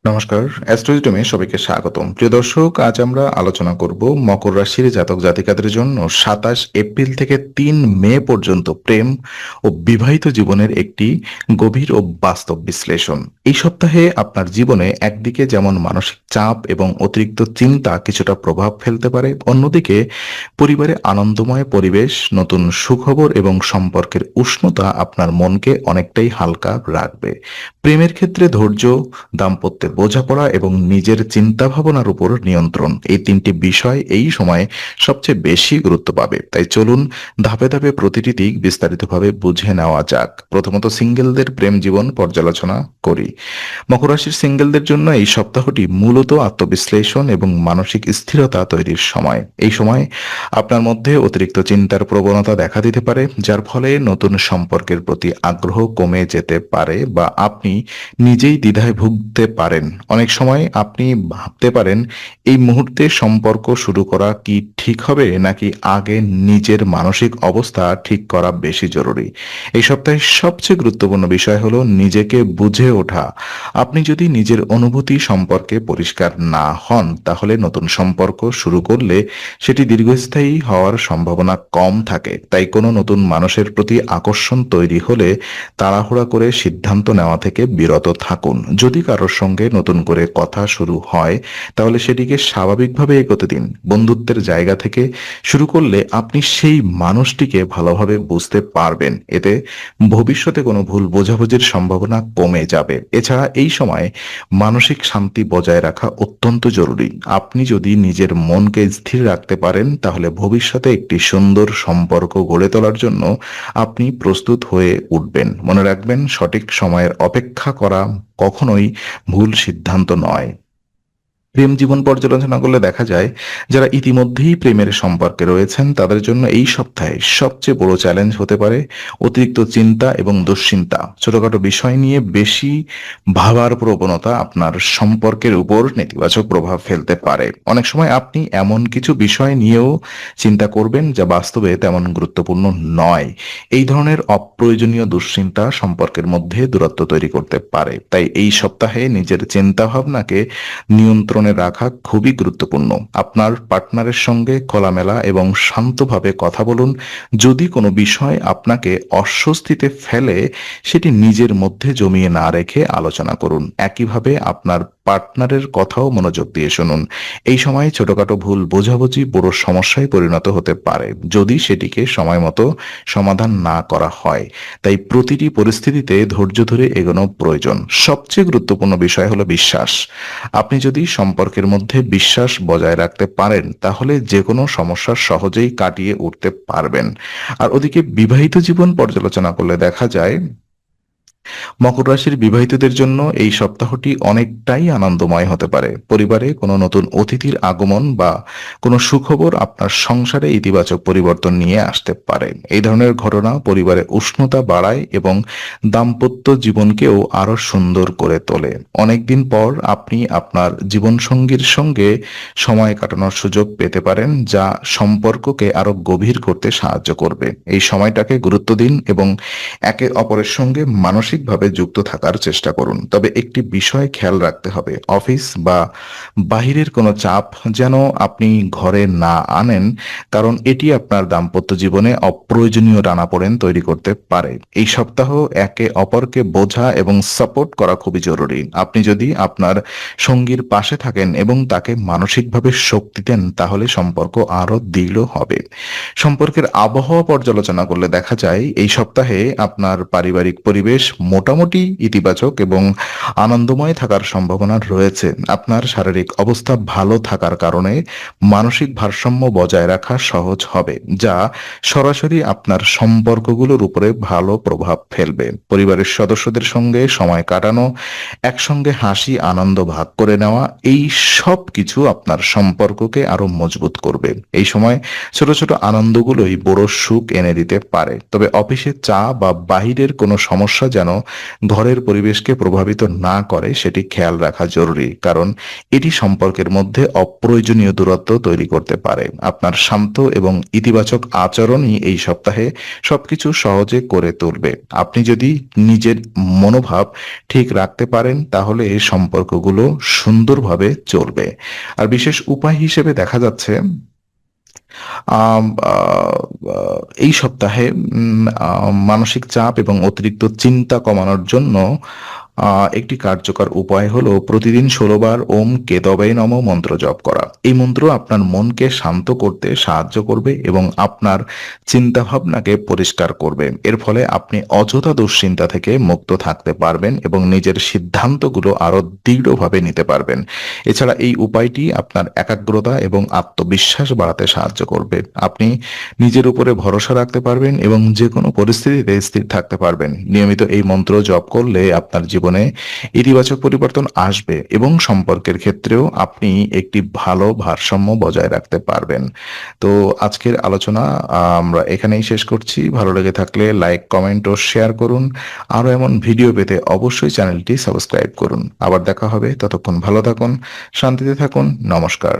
নমস্কার, অ্যাস্ট্রোইজমে সবাইকে স্বাগতম। প্রিয় দর্শক, আজ আমরা আলোচনা করব মকর রাশির জাতক জাতিকাদের জন্য 27 এপ্রিল থেকে 3 মে পর্যন্ত প্রেম ও বিবাহিত জীবনের একটি গভীর ও বাস্তব বিশ্লেষণ। এই সপ্তাহে আপনার জীবনে একদিকে যেমন মানসিক চাপ এবং অতিরিক্ত চিন্তা কিছুটা প্রভাব ফেলতে পারে, অন্যদিকে পরিবারে আনন্দময় পরিবেশ, নতুন সুখবর এবং সম্পর্কের উষ্ণতা আপনার মনকে অনেকটাই হালকা রাখবে। প্রেমের ক্ষেত্রে ধৈর্য, দাম্পত্যে বোঝাপড়া এবং নিজের চিন্তা ভাবনার উপর নিয়ন্ত্রণ, এই তিনটি বিষয় এই সময়ে সবচেয়ে বেশি গুরুত্ব পাবে। তাই চলুন ধাপে ধাপে প্রতিটি দিক বিস্তারিতভাবে বুঝে নেওয়া যাক। প্রথমত সিঙ্গেলদের প্রেম জীবন পর্যালোচনা করি। মকর রাশির সিঙ্গেলদের জন্য এই সপ্তাহটি মূলত আত্মবিশ্লেষণ এবং মানসিক স্থিরতা তৈরির সময়। এই সময় আপনার মধ্যে অতিরিক্ত চিন্তার প্রবণতা দেখা দিতে পারে, যার ফলে নতুন সম্পর্কের প্রতি আগ্রহ কমে যেতে পারে বা আপনি নিজেই দ্বিধায় ভুগতে পারেন। অনেক সময় আপনি ভাবতে পারেন, এই মুহূর্তে সম্পর্ক শুরু করা কি ঠিক হবে, নাকি আগে নিজের মানসিক অবস্থা ঠিক করা বেশি জরুরি। এই সপ্তাহের সবচেয়ে গুরুত্বপূর্ণ বিষয় হলো নিজেকে বুঝে ওঠা। আপনি যদি নিজের অনুভূতি সম্পর্কে পরিষ্কার না হন, তাহলে নতুন সম্পর্ক শুরু করলে সেটি দীর্ঘস্থায়ী হওয়ার সম্ভাবনা কম থাকে। তাই কোনো নতুন মানুষের প্রতি আকর্ষণ তৈরি হলে তাড়াহুড়া করে সিদ্ধান্ত নেওয়া থেকে বিরত থাকুন। যদি কারোর সঙ্গে নতুন করে কথা শুরু হয়, তাহলে সেটিকে স্বাভাবিকভাবে এগোতে দিন। বন্ধুত্বের জায়গা থেকে শুরু করলে আপনি সেই মানুষটিকে ভালোভাবে বুঝতে পারবেন। এতে ভবিষ্যতে কোনো ভুল বোঝাবুঝির সম্ভাবনা কমে যাবে। এছাড়া এই সময় মানসিক শান্তি বজায় রাখা অত্যন্ত জরুরি। আপনি যদি নিজের মনকে স্থির রাখতে পারেন, তাহলে ভবিষ্যতে একটি সুন্দর সম্পর্ক গড়ে তোলার জন্য আপনি প্রস্তুত হয়ে উঠবেন। মনে রাখবেন, সঠিক সময়ের অপেক্ষা করা কখনোই ভুল সিদ্ধান্ত নয়। প্রেম জীবন পর্যালোচনা করলে দেখা যায়, যারা ইতিমধ্যেই প্রেমের সম্পর্কে রয়েছেন তাদের জন্য এই সপ্তাহে সবচেয়ে বড় চ্যালেঞ্জ হতে পারে অতিরিক্ত চিন্তা এবং দুশ্চিন্তা। ছোটখাটো বিষয় নিয়ে বেশি ভাবার প্রবণতা আপনার সম্পর্কের উপর নেতিবাচক প্রভাব ফেলতে পারে। অনেক সময় আপনি এমন কিছু বিষয় নিয়েও চিন্তা করবেন যা বাস্তবে তেমন গুরুত্বপূর্ণ নয়। এই ধরনের অপ্রয়োজনীয় দুশ্চিন্তা সম্পর্কের মধ্যে দূরত্ব তৈরি করতে পারে। তাই এই সপ্তাহে নিজের চিন্তা ভাবনাকে নিয়ন্ত্রণে রাখা খুবই গুরুত্বপূর্ণ। আপনার পার্টনারের সঙ্গে খোলামেলা এবং শান্তভাবে কথা বলুন। যদি কোনো বিষয় আপনাকে অস্বস্তিতে ফেলে, সেটি নিজের মধ্যে জমিয়ে না রেখে আলোচনা করুন। একইভাবে আপনার পার্টনারের কথাও মনোযোগ দিয়ে শুনুন। এই সময় ছোটখাটো ভুল বোঝাবুঝি বড় সমস্যায় পরিণত হতে পারে যদি সেটিকে সময় মতো সমাধান না করা হয়। তাই প্রতিটি পরিস্থিতিতে ধৈর্য ধরে এগোনো প্রয়োজন। সবচেয়ে গুরুত্বপূর্ণ বিষয় হলো বিশ্বাস। আপনি যদি সম্পর্কের মধ্যে বিশ্বাস বজায় রাখতে পারেন, তাহলে যে কোনো সমস্যা সহজেই কাটিয়ে উঠতে পারবেন। আর ওদিকে বিবাহিত জীবন পর্যালোচনা করলে দেখা যায়, মকর রাশির বিবাহিতদের জন্য এই সপ্তাহটি অনেকটাই আনন্দময় হতে পারে। পরিবারে কোনো নতুন অতিথির আগমন বা কোনো সুখবর আপনার সংসারে ইতিবাচক পরিবর্তন নিয়ে আসতে পারে। এই ধরনের ঘটনা পরিবারে উষ্ণতা বাড়ায় এবং দাম্পত্য জীবনকেও আরো সুন্দর করে তোলে। অনেকদিন পর আপনি আপনার জীবনসঙ্গীর সঙ্গে সময় কাটানোর সুযোগ পেতে পারেন, যা সম্পর্ককে আরো গভীর করতে সাহায্য করবে। এই সময়টাকে গুরুত্ব দিন এবং একে অপরের সঙ্গে মানসিকভাবে যুক্ত থাকার চেষ্টা করুন। তবে একটি বিষয় খেয়াল রাখতে হবে, অফিস বা বাহিরের কোনো চাপ যেন আপনি ঘরে না আনেন, কারণ এটি আপনার দাম্পত্য জীবনে অপ্রয়োজনীয় টানাপোড়েন তৈরি করতে পারে। এই সপ্তাহ একে অপরকে বোঝা এবং সাপোর্ট করা খুবই জরুরি। আপনি যদি আপনার সঙ্গীর পাশে থাকেন এবং তাকে মানসিকভাবে শক্তি দেন, তাহলে সম্পর্ক আরো দৃঢ় হবে। সম্পর্কের আবহাওয়া পর্যালোচনা করলে দেখা যায়, এই সপ্তাহে আপনার পারিবারিক পরিবেশ মোটামুটি ইতিবাচক এবং আনন্দময় থাকার সম্ভাবনা রয়েছে। আপনার শারীরিক অবস্থা ভালো থাকার কারণে মানসিক ভারসাম্য বজায় রাখা সহজ হবে, যা সরাসরি আপনার সম্পর্কগুলোর উপরে ভালো প্রভাব ফেলবে। পরিবারের সদস্যদের সঙ্গে সময় কাটানো, একসঙ্গে হাসি আনন্দ ভাগ করে নেওয়া, এই সব কিছু আপনার সম্পর্ককে আরো মজবুত করবে। এই সময় ছোট ছোট আনন্দগুলোই বড় সুখ এনে দিতে পারে। তবে অফিসে চা বা বাহিরের কোনো সমস্যা যেন ঘরের পরিবেশকে প্রভাবিত না করে সেটি খেয়াল রাখা জরুরি, কারণ এটি সম্পর্কের মধ্যে অপ্রয়োজনীয় দূরত্ব তৈরি করতে পারে। আপনার শান্ত এবং ইতিবাচক আচরণই এই সপ্তাহে সবকিছু সহজে করে তুলবে। আপনি যদি নিজের মনোভাব ঠিক রাখতে পারেন তাহলে এই সম্পর্কগুলো সুন্দরভাবে চলবে। আর বিশেষ উপায় হিসেবে দেখা যাচ্ছে আম আ আ এই সপ্তাহে মানসিক চাপ এবং অতিরিক্ত চিন্তা কমানোর জন্য আ একটি কার্যকর উপায় হলো প্রতিদিন ১৬ বার ওম কেতবায় নমঃ মন্ত্র জপ করা। এই মন্ত্র আপনার মনকে শান্ত করতে সাহায্য করবে এবং আপনার চিন্তাভাবনাকে পরিষ্কার করবে। এর ফলে আপনি অযথা দুশ্চিন্তা থেকে মুক্ত থাকতে পারবেন এবং নিজের সিদ্ধান্তগুলো আরো দৃঢ়ভাবে নিতে পারবেন। এছাড়া এই উপায়টি আপনার একাগ্রতা এবং আত্মবিশ্বাস বাড়াতে সাহায্য করবে। আপনি নিজের উপরে ভরসা রাখতে পারবেন এবং যেকোনো পরিস্থিতিতে স্থির থাকতে পারবেন। নিয়মিত এই মন্ত্র জপ করলে আপনার জীবনে ইতিবাচক পরিবর্তন আসবে এবং সম্পর্কের ক্ষেত্রেও আপনি একটি ভালো ভারসাম্য বজায় রাখতে পারবেন। তো আজকের আলোচনা আমরা এখানেই শেষ করছি। ভালো লেগে থাকলে লাইক, কমেন্ট ও শেয়ার করুন। আরো এমন ভিডিও পেতে অবশ্যই চ্যানেলটি সাবস্ক্রাইব করুন। আবার দেখা হবে, ততক্ষণ ভালো থাকুন, শান্তিতে থাকুন। নমস্কার।